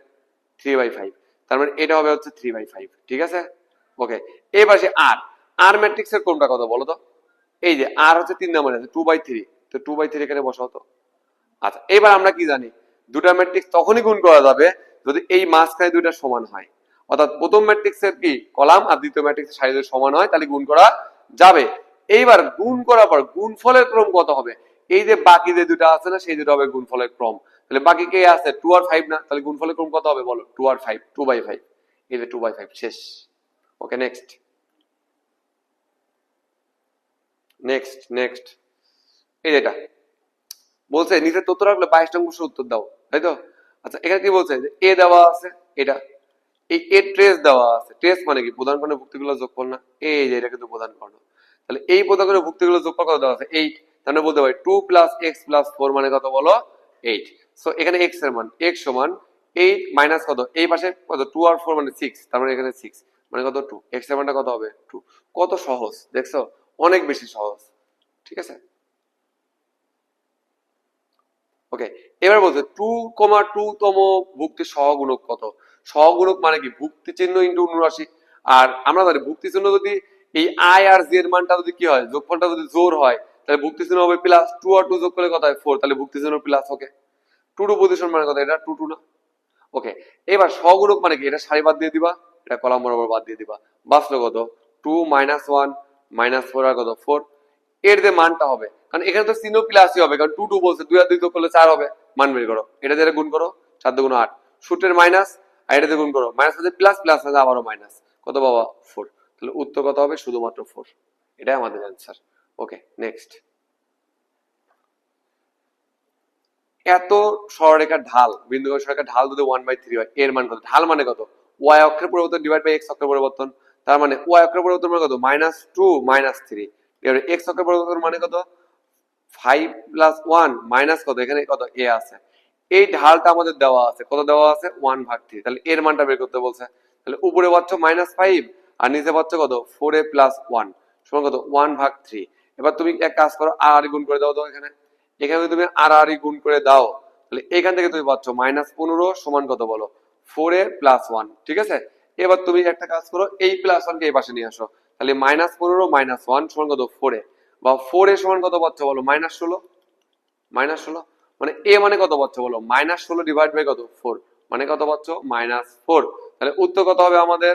3/5। তার মানে এটা হবে হচ্ছে 3/5। ঠিক আছে, ওকে। এবার সে আর আর ম্যাট্রিক্সের ক্রমটা কত বলো তো? এই যে আর হচ্ছে 3 নম্বরে আছে 2/3, তো 2/3 এখানে বসাও তো। আচ্ছা এবার আমরা কি জানি, দুটা ম্যাট্রিক্স তখনই গুণ করা যাবে যদি এই মাঝখানে দুইটা সমান হয়। অর্থাৎ প্রথম ম্যাট্রিক্সের কি কলাম আর দ্বিতীয় ম্যাট্রিক্সের সারি যদি সমান হয় তাহলে গুণ করা যাবে। এইবার গুণ করার পর গুণফলের ক্রম কত হবে? এই যে বাকি যে দুটো আছে না সেই দুটো হবে গুণফলের ক্রম। তাহলে বাকি কে আছে? 2 আর 5 না? তাহলে গুণফলের ক্রম কত হবে বলো? 2 আর 5, 2/5। এই যে 2/5 শেষ। ওকে নেক্সট নেক্সট নেক্সট এই যেটা বলছে নিচে তথ্য রাখলে 22 নং প্রশ্নের উত্তর দাও, তাই তো? আচ্ছা এখানে কি বলছে যে এ দেওয়া আছে, এটা এই এ ট্রেস দেওয়া আছে। ট্রেস মানে কি? প্রধান কর্ণের ভুক্তিগুলো যোগফল না? এই যে এটা কিন্তু প্রধান কর্ণ। তাহলে এই প্রধান কর্ণের ভুক্তিগুলো যোগফল কত দেওয়া আছে? 8। তাহলে বলতে পারি 2 + x + 4 মানে কত বলো? 8। সো এখানে x এর মান x সমান 8 মাইনাস কত এই পাশে কত 2 আর 4 মানে 6, তার মানে এখানে 6 মানে কত 2। x এর মানটা কত হবে? 2। কত সহজ দেখছো? অনেক বেশি সহজ। ঠিক আছে, ওকে। এবার বলছে 2,2 তম ভুক্তির সহগুণক কত? সহগুণক মানে কি? ভুক্তি চিহ্ন ইন্টু 79। আর আমরা জানি ভুক্তি চিহ্ন যদি এই আই আর জি এর মানটা যদি কি হয়, যোগফলটা যদি জোর হয়, তাহলে ভুক্তি চিহ্ন হবে প্লাস, 2 আর 2 যোগ করলে কত হয় 4, তাহলে ভুক্তি চিহ্ন প্লাস। ওকে, 2 টু পজিশন মানে কত, এটা 2 2 না। ওকে, এবার সহগুণক মানে কি, এটা সারি বাদ দিয়ে দিবা, এটা কলাম বরাবর বাদ দিয়ে দিবা, বাঁচলো কত 2 মাইনাস 1 মাইনাস 4 আর কত 4। এর যে মানটা হবে, কারণ এখানে তো চিহ্ন প্লাসই হবে, কারণ 2 2 বলছে, 2 আর 2 যোগ করলে 4 হবে, মান বের করো, এটা দিয়ে গুণ করো, 4 2 গুণ 8, সূত্রের মাইনাস আর এটা দিয়ে গুণ করো, মাইনাস আছে প্লাস, প্লাস আছে আবারও মাইনাস, কত বাবা 4, তাহলে উত্তর কত হবে, শুধুমাত্র 4, এটাই আমাদের অ্যান্সার। ওকে, নেক্সট। এত সরলরেখার ঢাল, বিন্দুগামী সরলরেখার ঢাল যদি 1/3 হয়, এর মান কত, ঢাল মানে কত, y অক্ষের পরিবর্তন ডিভাইড বাই x অক্ষের পরিবর্তন, তার মানে y অক্ষের পরিবর্তন মানে কত, -2 -3, এর x অক্ষের পরিবর্তন মানে কত 5 + 1 মাইনাস কত, এখানে কত a আছে, এই ঢালটা আমাদের দেওয়া আছে, কত দেওয়া আছে 1/3, তাহলে এর মানটা বের করতে বলছে, তাহলে উপরে পাচ্ছ -5 আর নিচে পাচ্ছ কত 4a + 1 সমান কত 1/3। এবার তুমি এক কাজ করো, আর গুণ করে দাও তো, এখানে এখানে তুমি আর আর গুণ করে দাও, তাহলে এখান থেকে তুমি পাচ্ছ -15 সমান কত বলো 4a + 1, ঠিক আছে। এবার তুমি একটা কাজ করো, এই +1 কে এই পাশে নিয়ে আসো, তাহলে -15 - 1 সমান কত 4a, বা 4a সমান কত পাচ্ছ বলো -16, -16 মানে a মানে কত পাচ্ছ বলো -16 ডিভাইড বাই কত 4, মানে কত পাচ্ছ -4, তাহলে উত্তর কত হবে আমাদের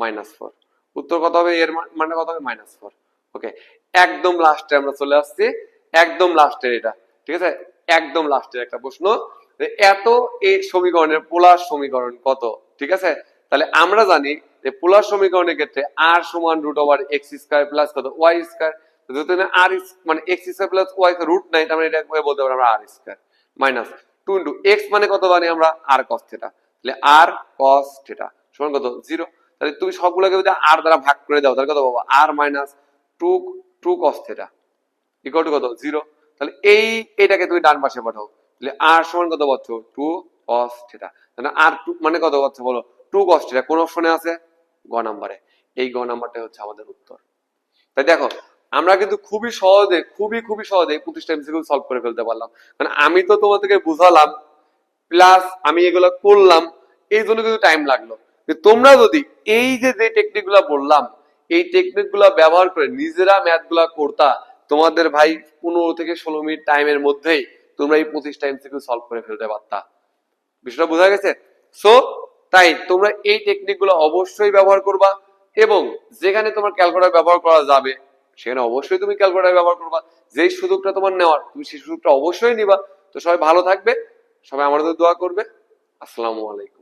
-4, উত্তর কত হবে, এর মানে কত হবে -4। ওকে, একদম লাস্টে আমরা চলে আসছি, একদম লাস্টের এটা, ঠিক আছে, একদম লাস্টের একটা প্রশ্ন, এত এই সমীকরণের পোলার সমীকরণ কত, ঠিক আছে। তাহলে আমরা জানি যে পোলার সমীকরণের ক্ষেত্রে r সমান √x² প্লাস কত y², যেহেতু আর মানে x² প্লাস y রুট নাই, তার মানে এটা বলতে পারি আমরা r² মাইনাস 2 ইন্টু x মানে কত জানি আমরা r cos θ, তাহলে r cos θ সমান কত 0, তাহলে তুমি সবগুলোকে যদি r দ্বারা ভাগ করে দাও, তাহলে কত পাবো r minus 2 cos θ equal to কত 0, তাহলে এটাকে তুমি ডান পাশে পাঠাও, তাহলে r সমান কত পাচ্ছ 2 cos θ, তাহলে r মানে কত পাচ্ছ বলো 2 cos θ, কোন অপশনে আছে, গ নাম্বারে, এই গ নাম্বারটাই হচ্ছে আমাদের উত্তর। তাই দেখো, আমরা কিন্তু খুবই সহজে, খুবই সহজে 25টা এমসিকিউ সলভ করে ফেলতে পারলাম, মানে আমি তো তোমাদেরকে বুঝালাম প্লাস আমি এগুলো করলাম, এই জন্য কিন্তু টাইম লাগলো। তোমরা যদি এই যে টেকনিক গুলা বললাম, এই টেকনিক গুলা ব্যবহার করে নিজেরা ম্যাথ গুলা করতা, তোমাদের ভাই 15 থেকে 16 মিনিট টাইমের মধ্যেই তোমরা এই 25টা এমসিকিউ সলভ করে ফেলতে পারতা। বিষয়টা বোঝা গেছে? সো তাই তোমরা এই টেকনিক গুলো অবশ্যই ব্যবহার করবা, এবং যেখানে তোমার ক্যালকুলেটর ব্যবহার করা যাবে সেখানে অবশ্যই তুমি ক্যালকুলেটর ব্যবহার করবা, যেই সুযোগটা তোমার নেওয়ার তুমি সেই সুযোগটা অবশ্যই নিবা। তো সবাই ভালো থাকবে, সবাই আমাদের দোয়া করবে। আসসালামু আলাইকুম।